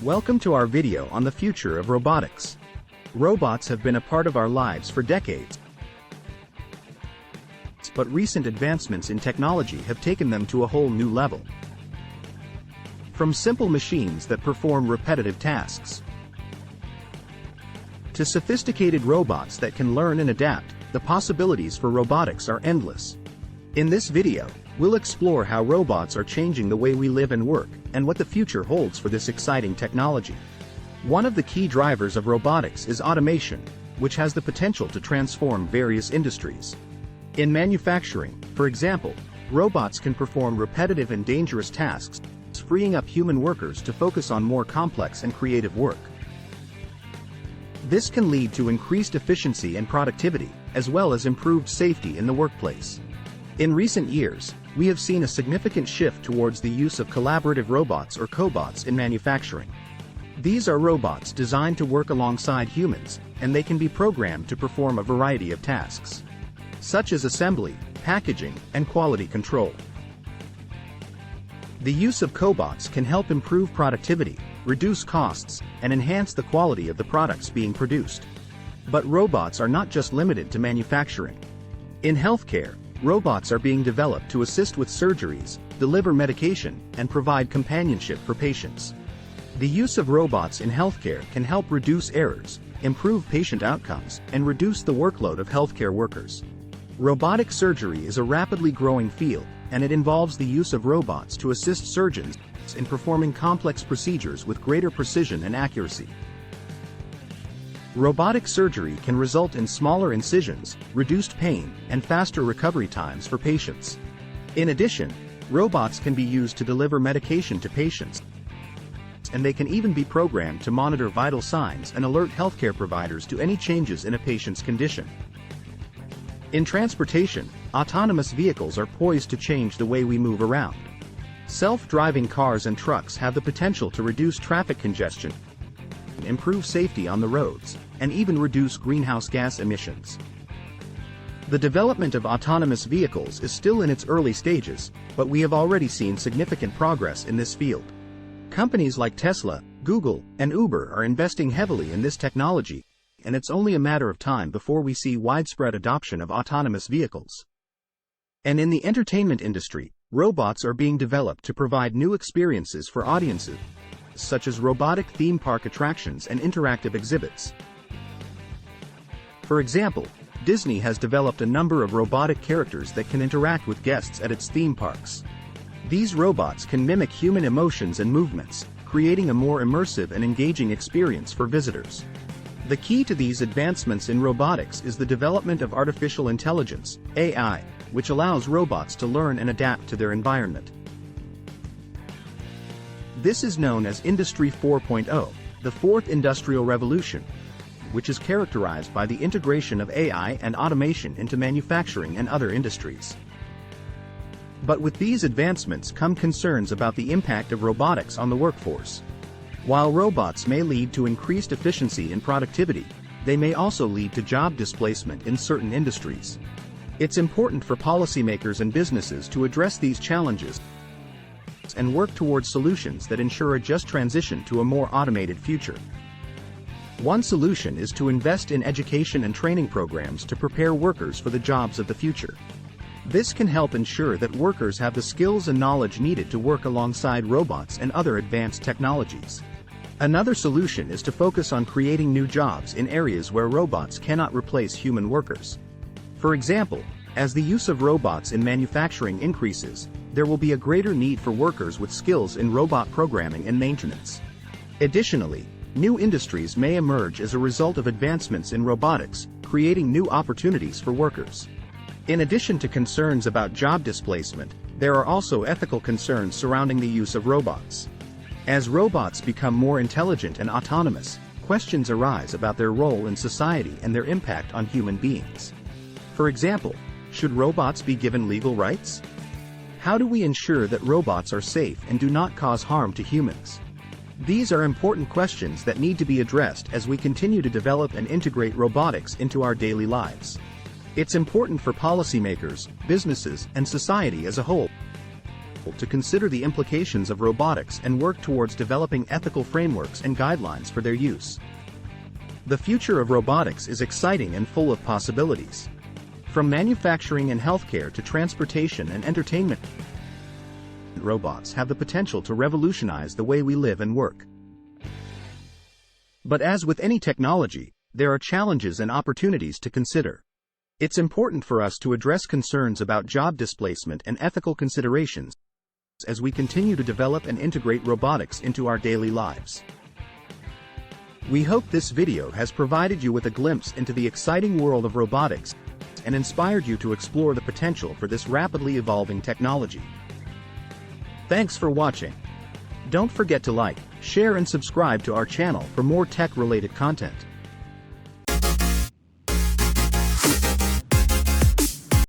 Welcome to our video on the future of robotics. Robots have been a part of our lives for decades, but recent advancements in technology have taken them to a whole new level. From simple machines that perform repetitive tasks to sophisticated robots that can learn and adapt, the possibilities for robotics are endless. In this video, we'll explore how robots are changing the way we live and work, and what the future holds for this exciting technology. One of the key drivers of robotics is automation, which has the potential to transform various industries. In manufacturing, for example, robots can perform repetitive and dangerous tasks, freeing up human workers to focus on more complex and creative work. This can lead to increased efficiency and productivity, as well as improved safety in the workplace. In recent years, we have seen a significant shift towards the use of collaborative robots or cobots in manufacturing. These are robots designed to work alongside humans, and they can be programmed to perform a variety of tasks, such as assembly, packaging, and quality control. The use of cobots can help improve productivity, reduce costs, and enhance the quality of the products being produced. But robots are not just limited to manufacturing. In healthcare, robots are being developed to assist with surgeries, deliver medication, and provide companionship for patients. The use of robots in healthcare can help reduce errors, improve patient outcomes, and reduce the workload of healthcare workers. Robotic surgery is a rapidly growing field, and it involves the use of robots to assist surgeons in performing complex procedures with greater precision and accuracy. Robotic surgery can result in smaller incisions, reduced pain, and faster recovery times for patients. In addition, robots can be used to deliver medication to patients, and they can even be programmed to monitor vital signs and alert healthcare providers to any changes in a patient's condition. In transportation, autonomous vehicles are poised to change the way we move around. Self-driving cars and trucks have the potential to reduce traffic congestion, improve safety on the roads, and even reduce greenhouse gas emissions. The development of autonomous vehicles is still in its early stages, but we have already seen significant progress in this field. Companies like Tesla, Google, and Uber are investing heavily in this technology, and it's only a matter of time before we see widespread adoption of autonomous vehicles. And in the entertainment industry, robots are being developed to provide new experiences for audiences, such as robotic theme park attractions and interactive exhibits. For example, Disney has developed a number of robotic characters that can interact with guests at its theme parks. These robots can mimic human emotions and movements, creating a more immersive and engaging experience for visitors. The key to these advancements in robotics is the development of artificial intelligence, AI, which allows robots to learn and adapt to their environment. This is known as Industry 4.0, the fourth industrial revolution, which is characterized by the integration of AI and automation into manufacturing and other industries. But with these advancements come concerns about the impact of robotics on the workforce. While robots may lead to increased efficiency and productivity, they may also lead to job displacement in certain industries. It's important for policymakers and businesses to address these challenges and work towards solutions that ensure a just transition to a more automated future. One solution is to invest in education and training programs to prepare workers for the jobs of the future. This can help ensure that workers have the skills and knowledge needed to work alongside robots and other advanced technologies. Another solution is to focus on creating new jobs in areas where robots cannot replace human workers. For example, as the use of robots in manufacturing increases, there will be a greater need for workers with skills in robot programming and maintenance. Additionally, new industries may emerge as a result of advancements in robotics, creating new opportunities for workers. In addition to concerns about job displacement, there are also ethical concerns surrounding the use of robots. As robots become more intelligent and autonomous, questions arise about their role in society and their impact on human beings. For example, should robots be given legal rights? How do we ensure that robots are safe and do not cause harm to humans? These are important questions that need to be addressed as we continue to develop and integrate robotics into our daily lives. It's important for policymakers, businesses, and society as a whole careful to consider the implications of robotics and work towards developing ethical frameworks and guidelines for their use. The future of robotics is exciting and full of possibilities. From manufacturing and healthcare to transportation and entertainment, robots have the potential to revolutionize the way we live and work. But as with any technology, there are challenges and opportunities to consider. It's important for us to address concerns about job displacement and ethical considerations as we continue to develop and integrate robotics into our daily lives. We hope this video has provided you with a glimpse into the exciting world of robotics and inspired you to explore the potential for this rapidly evolving technology. Thanks for watching. Don't forget to like, share and subscribe to our channel for more tech-related content.